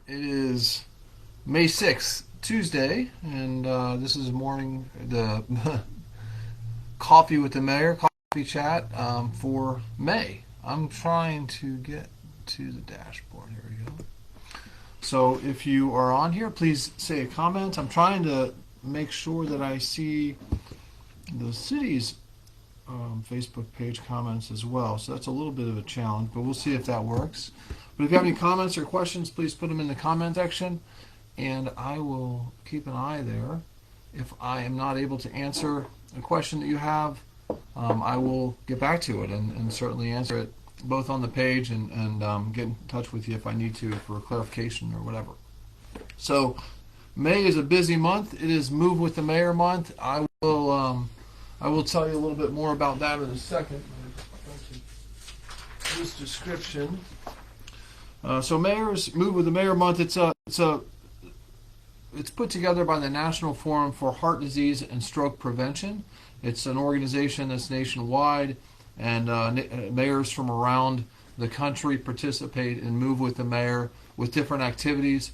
It is May 6th, Tuesday, and this is morning the coffee with the mayor, coffee chat for May. I'm trying to get to the dashboard. Here we go. So if you are on here, please say a comment. I'm trying to make sure that I see the city's Facebook page comments as well. So that's a little bit of a challenge, but we'll see if that works. But if you have any comments or questions, please put them in the comment section, and I will keep an eye there. If I am not able to answer a question that you have, I will get back to it and certainly answer it both on the page and get in touch with you if I need to for clarification or whatever. So May is a busy month. It is Move with the Mayor month. I will tell you a little bit more about that in a second. This description. So Mayor's Move with the Mayor month. It's put together by the National Forum for Heart Disease and Stroke Prevention. It's an organization that's nationwide, and mayors from around the country participate in Move with the Mayor with different activities.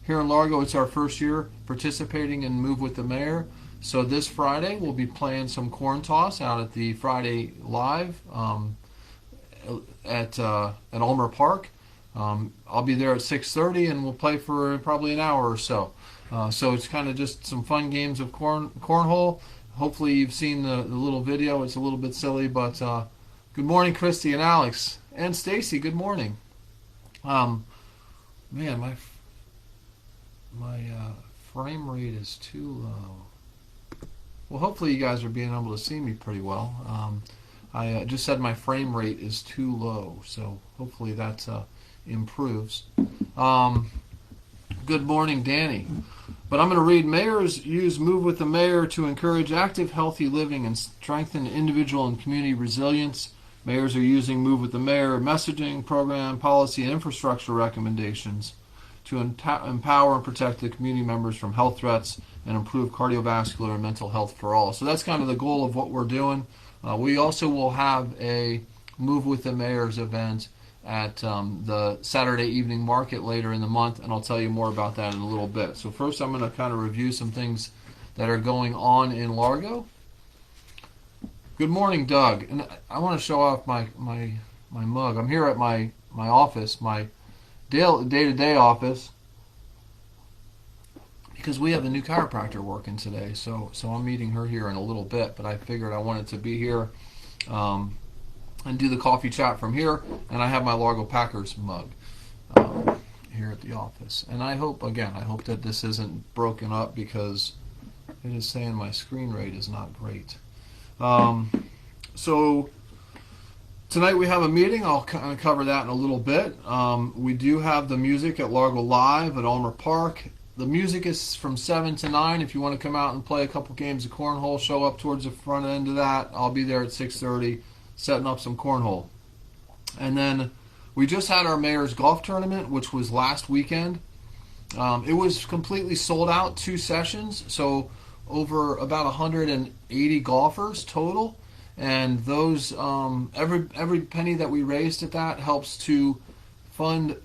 Here in Largo, it's our first year participating in Move with the Mayor. So this Friday, we'll be playing some corn toss out at the Friday Live at Ulmer Park. I'll be there at 6:30, and we'll play for probably an hour or so. So it's kind of just some fun games of cornhole. Hopefully you've seen the little video. It's a little bit silly, but good morning, Christy and Alex and Stacy. Good morning. Man, my frame rate is too low. Well, hopefully you guys are being able to see me pretty well. I just said my frame rate is too low, so hopefully that improves. Good morning, Danny. But I'm going to read, mayors use Move with the Mayor to encourage active, healthy living and strengthen individual and community resilience. Mayors are using Move with the Mayor messaging, program, policy, and infrastructure recommendations to empower and protect the community members from health threats and improve cardiovascular and mental health for all. So that's kind of the goal of what we're doing. We also will have a Move with the Mayor's event at the Saturday evening market later in the month, and I'll tell you more about that in a little bit. So first I'm going to kind of review some things that are going on in Largo. Good morning, Doug. And I want to show off my mug. I'm here at my office, my day-to-day office, because we have a new chiropractor working today. So I'm meeting her here in a little bit, but I figured I wanted to be here and do the coffee chat from here, and I have my Largo Packers mug here at the office. And I hope that this isn't broken up, because it is saying my screen rate is not great. So tonight we have a meeting. I'll kind of cover that in a little bit. We do have the music at Largo Live at Ulmer Park. The music is from 7 to 9. If you want to come out and play a couple games of cornhole, show up towards the front end of that. I'll be there at 6:30 setting up some cornhole. And then we just had our mayor's golf tournament, which was last weekend. It was completely sold out, 2 sessions, so over about 180 golfers total. And those every penny that we raised at that helps to fund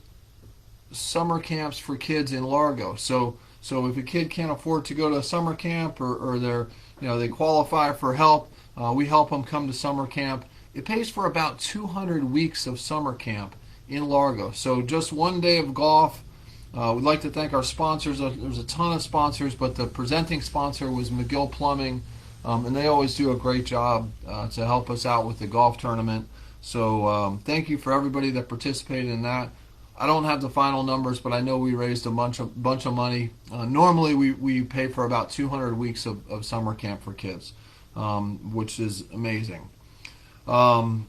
summer camps for kids in Largo. So if a kid can't afford to go to a summer camp, or they qualify for help, we help them come to summer camp. It pays for about 200 weeks of summer camp in Largo. So just one day of golf. We'd like to thank our sponsors. There's a ton of sponsors, but the presenting sponsor was McGill Plumbing, and they always do a great job to help us out with the golf tournament. So thank you for everybody that participated in that. I don't have the final numbers, but I know we raised a bunch of money. Normally we pay for about 200 weeks of summer camp for kids, which is amazing. On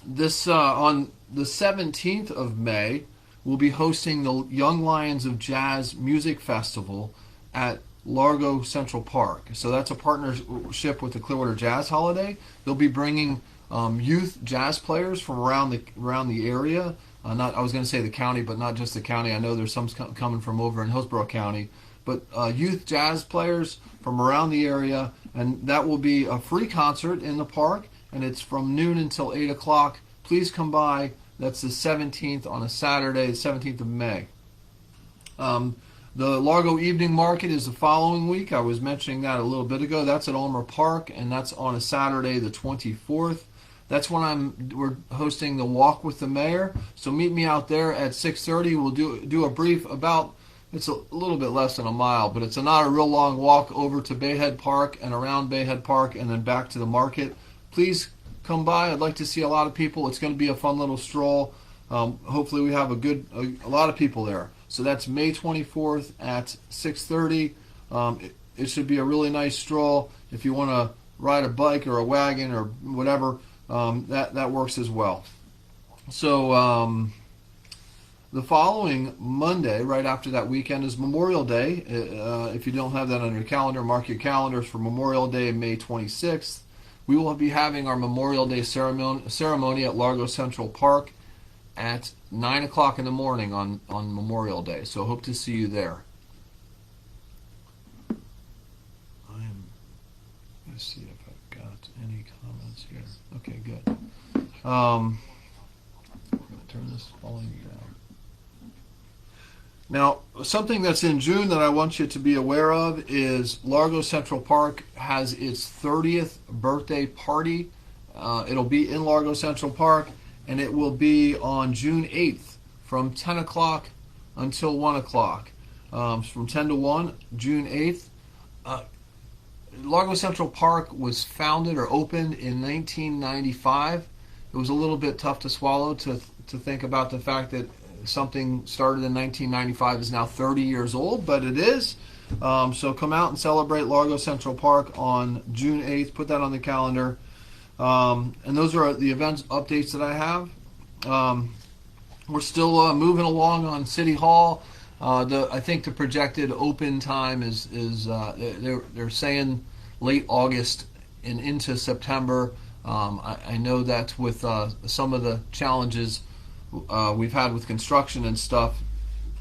the 17th of May, we'll be hosting the Young Lions of Jazz Music Festival at Largo Central Park. So that's a partnership with the Clearwater Jazz Holiday. They'll be bringing youth jazz players from around the area. I was going to say the county, but not just the county. I know there's some coming from over in Hillsborough County. But youth jazz players from around the area, and that will be a free concert in the park, and it's from noon until 8 o'clock. Please come by. That's the 17th on a Saturday, the 17th of May. The Largo Evening Market is the following week. I was mentioning that a little bit ago. That's at Ulmer Park, and that's on a Saturday, the 24th. That's when we're hosting the Walk with the Mayor. So meet me out there at 6:30. We'll do a brief about. It's a little bit less than a mile, but it's not a real long walk over to Bayhead Park and around Bayhead Park and then back to the market. Please come by. I'd like to see a lot of people. It's going to be a fun little stroll. Hopefully we have a lot of people there. So that's May 24th at 6:30. It should be a really nice stroll. If you want to ride a bike or a wagon or whatever, that works as well. So the following Monday, right after that weekend, is Memorial Day. If you don't have that on your calendar, mark your calendars for Memorial Day, May 26th. We will be having our Memorial Day ceremony at Largo Central Park at 9 o'clock in the morning on Memorial Day. So hope to see you there. I'm going to see if I've got any comments here. Okay, good. I'm going to turn this volume down. Now, something that's in June that I want you to be aware of is Largo Central Park has its 30th birthday party. It'll be in Largo Central Park, and it will be on June 8th from 10 o'clock until 1 o'clock. From 10 to 1, June 8th. Largo Central Park was founded or opened in 1995. It was a little bit tough to swallow to think about the fact that something started in 1995 is now 30 years old, but it is. So come out and celebrate Largo Central Park on June 8th. Put that on the calendar. And those are the events updates that I have. We're still moving along on City Hall. I think the projected open time is they're saying late August and into September. I know that with some of the challenges we've had with construction and stuff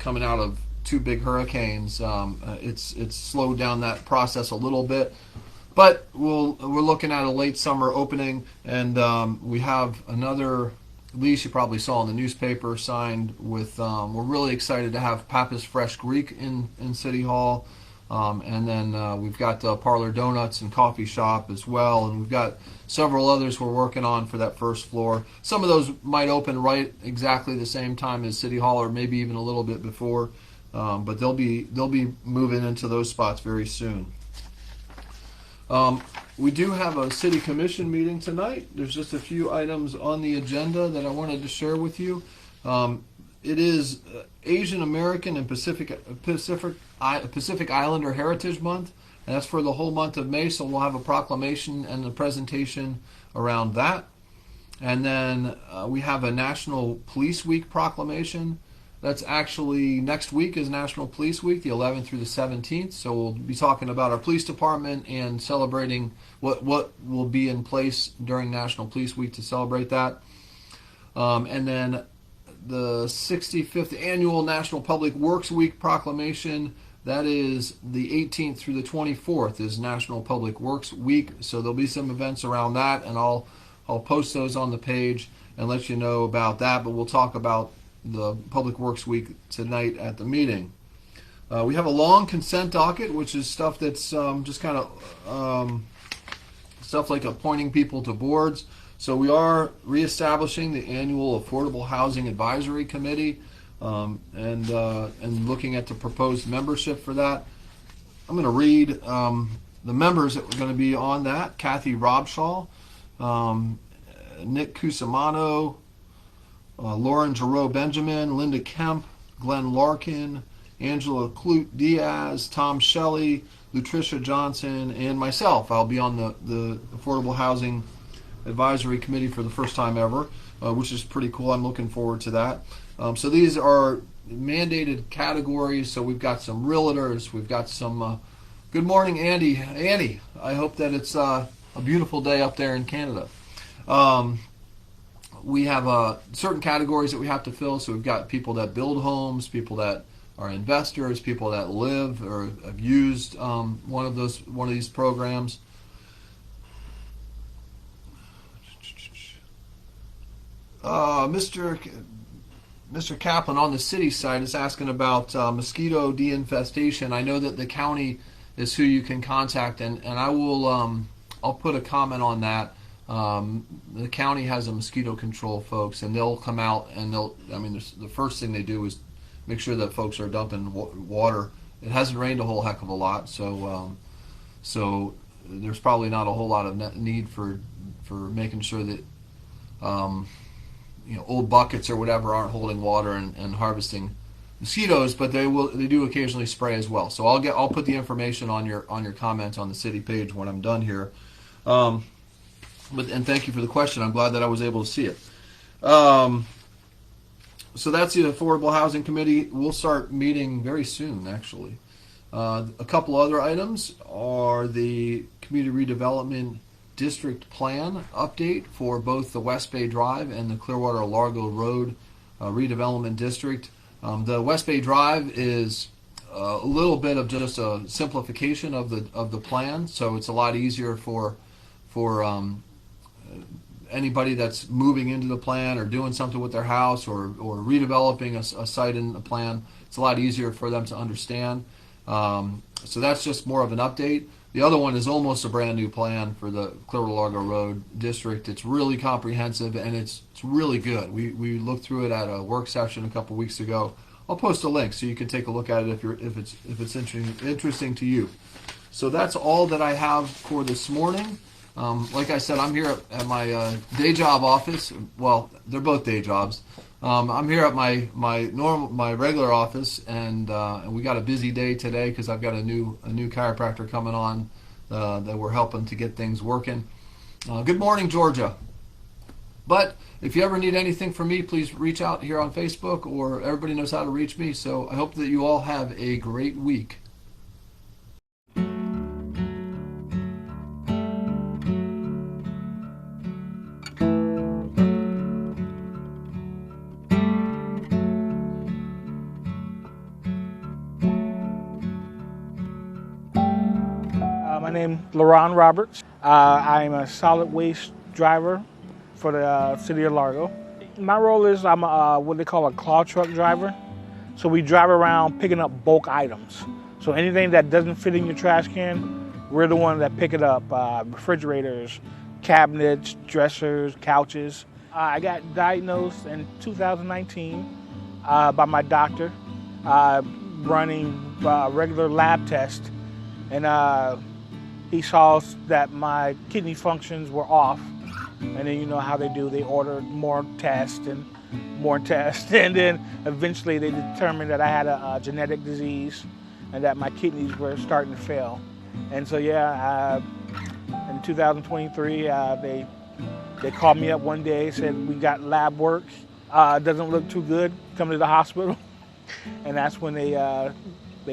coming out of two big hurricanes, it's slowed down that process a little bit. But we're looking at a late summer opening, and we have another lease you probably saw in the newspaper signed with. We're really excited to have Pappas Fresh Greek in City Hall, and then we've got Parlor Donuts and Coffee Shop as well, and we've got several others we're working on for that first floor. Some of those might open right exactly the same time as City Hall, or maybe even a little bit before, but they'll be moving into those spots very soon. We do have a city commission meeting tonight. There's just a few items on the agenda that I wanted to share with you. It is Asian American and Pacific Islander Heritage Month, and that's for the whole month of May. So we'll have a proclamation and a presentation around that. And then we have a National Police Week proclamation. That's actually next week is National Police Week, the 11th through the 17th. So we'll be talking about our police department and celebrating what will be in place during National Police Week to celebrate that. And then the 65th Annual National Public Works Week proclamation, that is the 18th through the 24th is National Public Works Week. So there'll be some events around that, and I'll post those on the page and let you know about that. But we'll talk about the Public Works Week tonight at the meeting. We have a long consent docket, which is stuff that's just kind of stuff like appointing people to boards. So we are reestablishing the annual Affordable Housing Advisory Committee and looking at the proposed membership for that. I'm going to read the members that are going to be on that: Kathy Robshaw, Nick Cusimano, Lauren Giroux Benjamin, Linda Kemp, Glenn Larkin, Angela Clute Diaz, Tom Shelley, Lutricia Johnson, and myself. I'll be on the Affordable Housing Advisory Committee for the first time ever, which is pretty cool. I'm looking forward to that. So these are mandated categories. So we've got some realtors. We've got some... good morning, Andy. Annie, I hope that it's a beautiful day up there in Canada. We have certain categories that we have to fill. So we've got people that build homes, people that are investors, people that live or have used one of these programs. Mr. Kaplan on the city side is asking about mosquito deinfestation. I know that the county is who you can contact, and I will I'll put a comment on that. The county has a mosquito control folks, and they'll come out and the first thing they do is make sure that folks are dumping water. It hasn't rained a whole heck of a lot, so there's probably not a whole lot of need for making sure that old buckets or whatever aren't holding water and harvesting mosquitoes, but they do occasionally spray as well. So I'll put the information on your comment on the city page when I'm done here. And thank you for the question. I'm glad that I was able to see it. So that's the Affordable Housing Committee. We'll start meeting very soon, actually. A couple other items are the Community Redevelopment District Plan update for both the West Bay Drive and the Clearwater Largo Road Redevelopment District. The West Bay Drive is a little bit of just a simplification of the plan, so it's a lot easier for anybody that's moving into the plan or doing something with their house or redeveloping a site in the plan. It's a lot easier for them to understand. So that's just more of an update. The other one is almost a brand new plan for the Clearwater Largo Road District. It's really comprehensive and it's really good. We looked through it at a work session a couple weeks ago. I'll post a link so you can take a look at it if it's interesting to you. So that's all that I have for this morning. Like I said, I'm here at my day job office. Well, they're both day jobs. I'm here at my regular office, and we got a busy day today because I've got a new chiropractor coming on that we're helping to get things working. Good morning, Georgia. But if you ever need anything from me, please reach out here on Facebook, or everybody knows how to reach me. So I hope that you all have a great week. My name is LaRon Roberts. I'm a solid waste driver for the city of Largo. My role is I'm what they call a claw truck driver. So we drive around picking up bulk items. So anything that doesn't fit in your trash can, we're the one that pick it up. Refrigerators, cabinets, dressers, couches. I got diagnosed in 2019 by my doctor running regular lab tests. And he saw that my kidney functions were off. And then you know how they do, they ordered more tests. And then eventually they determined that I had a genetic disease and that my kidneys were starting to fail. And so in 2023, they called me up one day, said, we got lab work, doesn't look too good, come to the hospital. And that's when they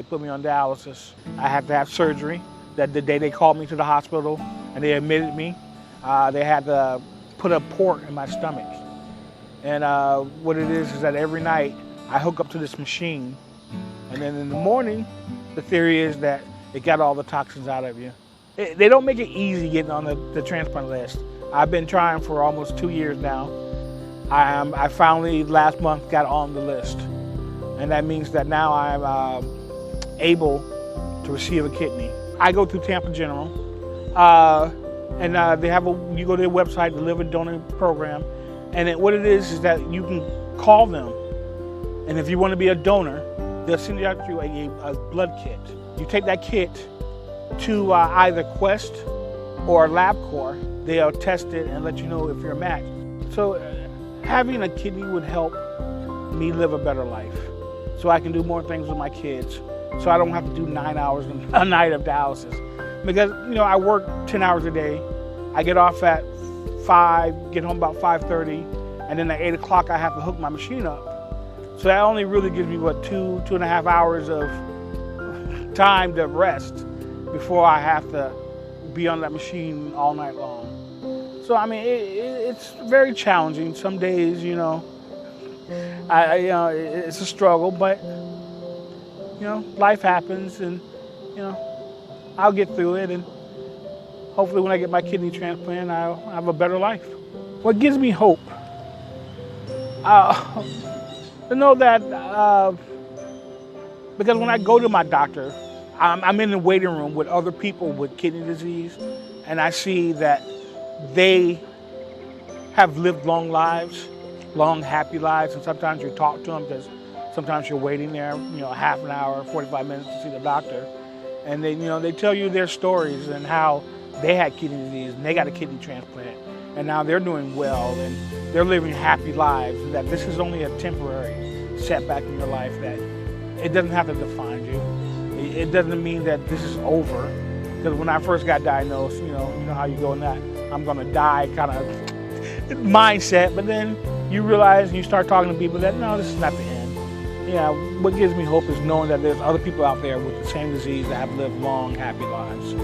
put me on dialysis. I had to have surgery. That the day they called me to the hospital and they admitted me, they had to put a port in my stomach. And what it is that every night I hook up to this machine, and then in the morning, the theory is that it got all the toxins out of you. They don't make it easy getting on the transplant list. I've been trying for almost 2 years now. I finally last month got on the list. And that means that now I'm able to receive a kidney. I go through Tampa General, and they have you go to their website, the Live a Donor program, and what it is that you can call them, and if you want to be a donor, they'll send you out to a blood kit. You take that kit to either Quest or LabCorp. They'll test it and let you know if you're a match. So having a kidney would help me live a better life, so I can do more things with my kids. So I don't have to do 9 hours a night of dialysis. Because, I work 10 hours a day. I get off at 5, get home about 5:30, and then at 8 o'clock I have to hook my machine up. So that only really gives me, 2.5 hours of time to rest before I have to be on that machine all night long. So, it's very challenging. Some days, it's a struggle, but life happens, and I'll get through it, and hopefully when I get my kidney transplant, I'll have a better life. What gives me hope? To know that, because when I go to my doctor, I'm in the waiting room with other people with kidney disease, and I see that they have lived long lives, long, happy lives, and sometimes you talk to them because sometimes you're waiting there, half an hour, 45 minutes to see the doctor, and they tell you their stories and how they had kidney disease and they got a kidney transplant, and now they're doing well and they're living happy lives, and that this is only a temporary setback in your life, that it doesn't have to define you. It doesn't mean that this is over, because when I first got diagnosed, you know how you go in that I'm gonna die kind of mindset, but then you realize and you start talking to people that no, this is not the end. Yeah, what gives me hope is knowing that there's other people out there with the same disease that have lived long, happy lives.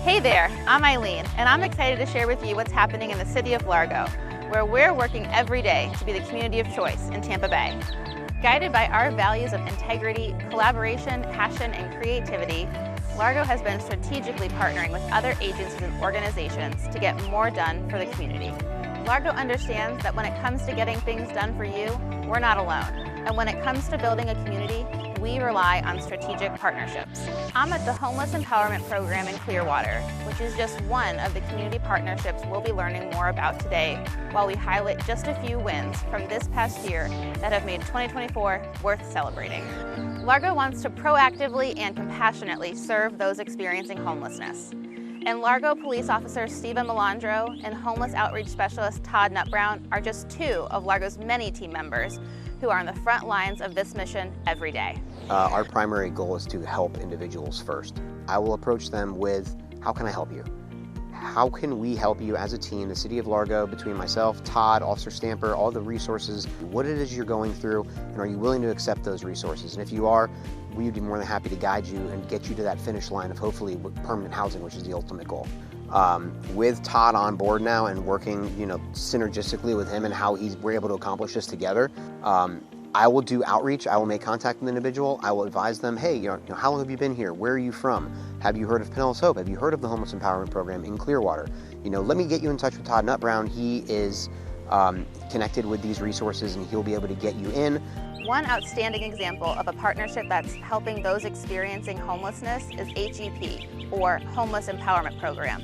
Hey there, I'm Eileen, and I'm excited to share with you what's happening in the city of Largo, where we're working every day to be the community of choice in Tampa Bay. Guided by our values of integrity, collaboration, passion, and creativity, Largo has been strategically partnering with other agencies and organizations to get more done for the community. Largo understands that when it comes to getting things done for you, we're not alone. And when it comes to building a community, we rely on strategic partnerships. I'm at the Homeless Empowerment Program in Clearwater, which is just one of the community partnerships we'll be learning more about today, while we highlight just a few wins from this past year that have made 2024 worth celebrating. Largo wants to proactively and compassionately serve those experiencing homelessness. And Largo Police Officer Stephen Melandro and Homeless Outreach Specialist Todd Nutbrown are just two of Largo's many team members who are on the front lines of this mission every day. Our primary goal is to help individuals first. I will approach them with, how can I help you? How can we help you as a team, the City of Largo, between myself, Todd, Officer Stamper, all the resources, what it is you're going through, and are you willing to accept those resources? And if you are, we would be more than happy to guide you and get you to that finish line of hopefully permanent housing, which is the ultimate goal. With Todd on board now and working, synergistically with him and how we're able to accomplish this together, I will do outreach. I will make contact with an individual. I will advise them, hey, how long have you been here? Where are you from? Have you heard of Pinellas Hope? Have you heard of the Homeless Empowerment Program in Clearwater? Let me get you in touch with Todd Nutbrown. He is connected with these resources and he'll be able to get you in. One outstanding example of a partnership that's helping those experiencing homelessness is HEP, or Homeless Empowerment Program.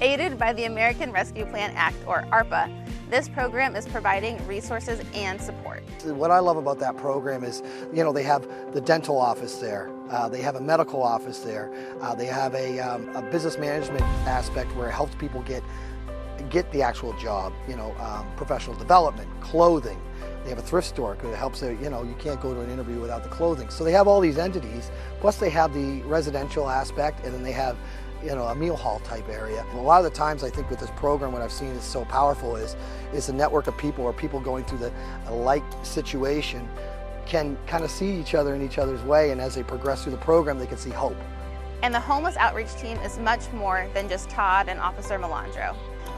Aided by the American Rescue Plan Act, or ARPA, this program is providing resources and support. What I love about that program is, they have the dental office there, they have a medical office there, they have a business management aspect where it helps people get the actual job, professional development, clothing. They have a thrift store because it helps, you can't go to an interview without the clothing. So they have all these entities, plus they have the residential aspect, and then they have a meal hall type area. A lot of the times I think with this program, what I've seen is so powerful is a network of people, or people going through a like situation can kind of see each other in each other's way, and as they progress through the program, they can see hope. And the Homeless Outreach Team is much more than just Todd and Officer Melandro.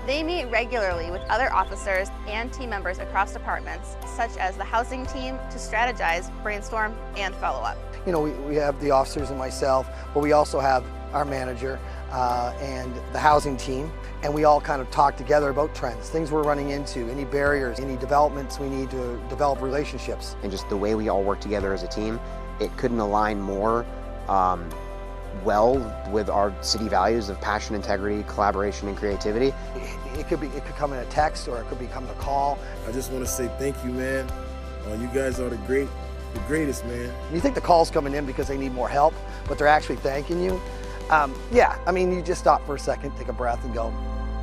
They meet regularly with other officers and team members across departments, such as the housing team, to strategize, brainstorm, and follow up. We have the officers and myself, but we also have our manager and the housing team, and we all kind of talk together about trends, things we're running into, any barriers, any developments we need to develop relationships. And just the way we all work together as a team, it couldn't align more well with our city values of passion, integrity, collaboration, and creativity. It could come in a text, or it could become a call. I just want to say thank you, man. You guys are the greatest, man. You think the call's coming in because they need more help, but they're actually thanking you. You just stop for a second, take a breath, and go,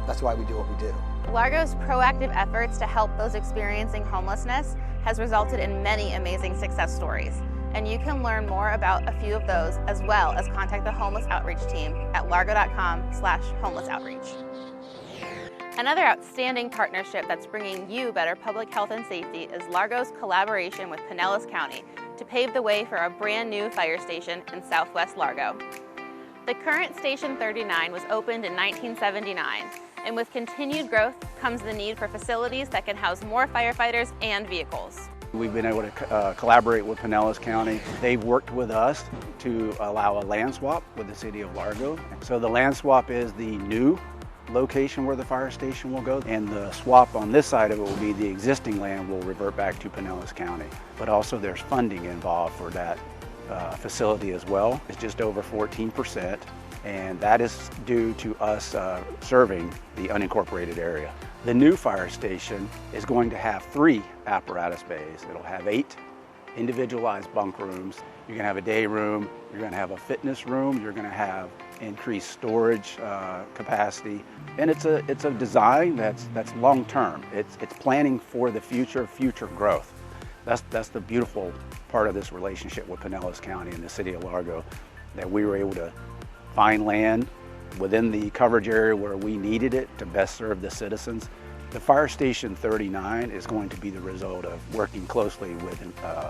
that's why we do what we do. Largo's proactive efforts to help those experiencing homelessness has resulted in many amazing success stories. And you can learn more about a few of those, as well as contact the Homeless Outreach team at largo.com/homelessoutreach. Another outstanding partnership that's bringing you better public health and safety is Largo's collaboration with Pinellas County to pave the way for a brand new fire station in Southwest Largo. The current Station 39 was opened in 1979, and with continued growth comes the need for facilities that can house more firefighters and vehicles. We've been able to collaborate with Pinellas County. They've worked with us to allow a land swap with the City of Largo. So the land swap is the new location where the fire station will go, and the swap on this side of it will be the existing land will revert back to Pinellas County. But also there's funding involved for that facility as well. It's just over 14%, and that is due to us serving the unincorporated area. The new fire station is going to have 3 apparatus bays. It'll have 8 individualized bunk rooms. You're going to have a day room, you're going to have a fitness room, you're going to have increased storage capacity, and it's a design that's long term. It's planning for the future growth. That's the beautiful part of this relationship with Pinellas County and the City of Largo, that we were able to find land within the coverage area where we needed it to best serve the citizens. The Fire Station 39 is going to be the result of working closely with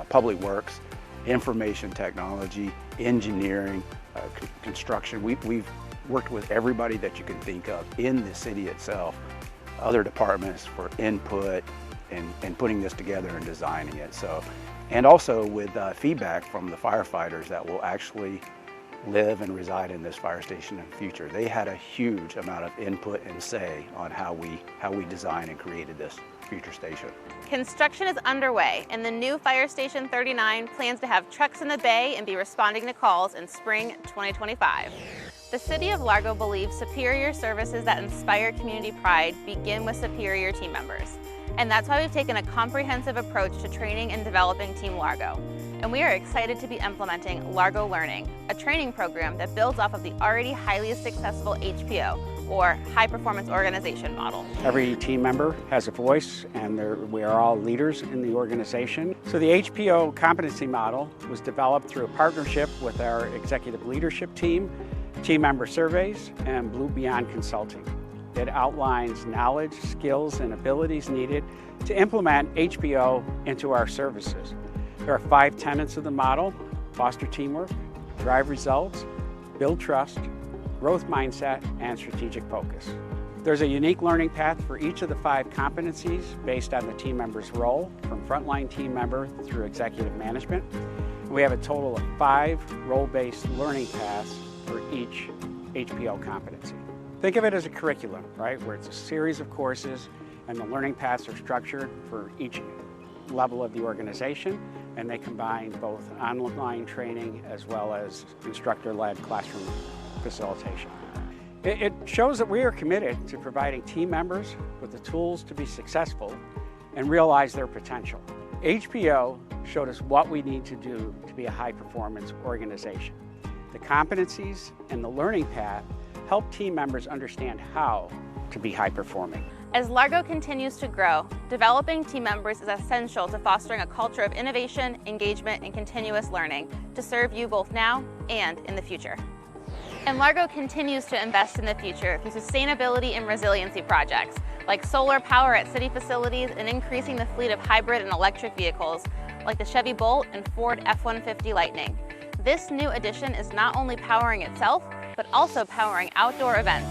Public Works, information technology, engineering, construction. We've worked with everybody that you can think of in the city itself, other departments for input and putting this together and designing it. So, and also with feedback from the firefighters that will actually live and reside in this fire station in the future. They had a huge amount of input and say on how we designed and created this future station. Construction is underway, and the new Fire Station 39 plans to have trucks in the bay and be responding to calls in spring 2025. The City of Largo believes superior services that inspire community pride begin with superior team members. And that's why we've taken a comprehensive approach to training and developing Team Largo. And we are excited to be implementing Largo Learning, a training program that builds off of the already highly successful HPO, or High Performance Organization model. Every team member has a voice, and we are all leaders in the organization. So the HPO competency model was developed through a partnership with our executive leadership team, team member surveys, and Blue Beyond Consulting. It outlines knowledge, skills, and abilities needed to implement HPO into our services. There are 5 tenets of the model: foster teamwork, drive results, build trust, growth mindset, and strategic focus. There's a unique learning path for each of the 5 competencies based on the team member's role, from frontline team member through executive management. We have a total of 5 role-based learning paths for each HPO competency. Think of it as a curriculum, right, where it's a series of courses, and the learning paths are structured for each level of the organization, and they combine both online training as well as instructor-led classroom facilitation. It shows that we are committed to providing team members with the tools to be successful and realize their potential. HPO showed us what we need to do to be a high-performance organization. The competencies and the learning path help team members understand how to be high-performing. As Largo continues to grow, developing team members is essential to fostering a culture of innovation, engagement, and continuous learning to serve you both now and in the future. And Largo continues to invest in the future through sustainability and resiliency projects, like solar power at city facilities and increasing the fleet of hybrid and electric vehicles, like the Chevy Bolt and Ford F-150 Lightning. This new addition is not only powering itself, but also powering outdoor events,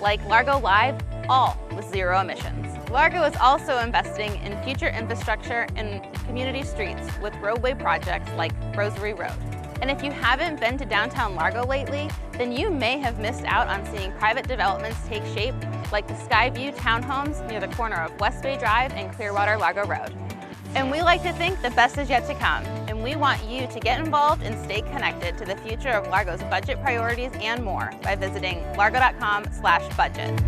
like Largo Live, all with 0 emissions. Largo is also investing in future infrastructure and community streets with roadway projects like Rosary Road. And if you haven't been to downtown Largo lately, then you may have missed out on seeing private developments take shape, like the Skyview townhomes near the corner of West Bay Drive and Clearwater Largo Road. And we like to think the best is yet to come, and we want you to get involved and stay connected to the future of Largo's budget priorities and more by visiting largo.com/budget.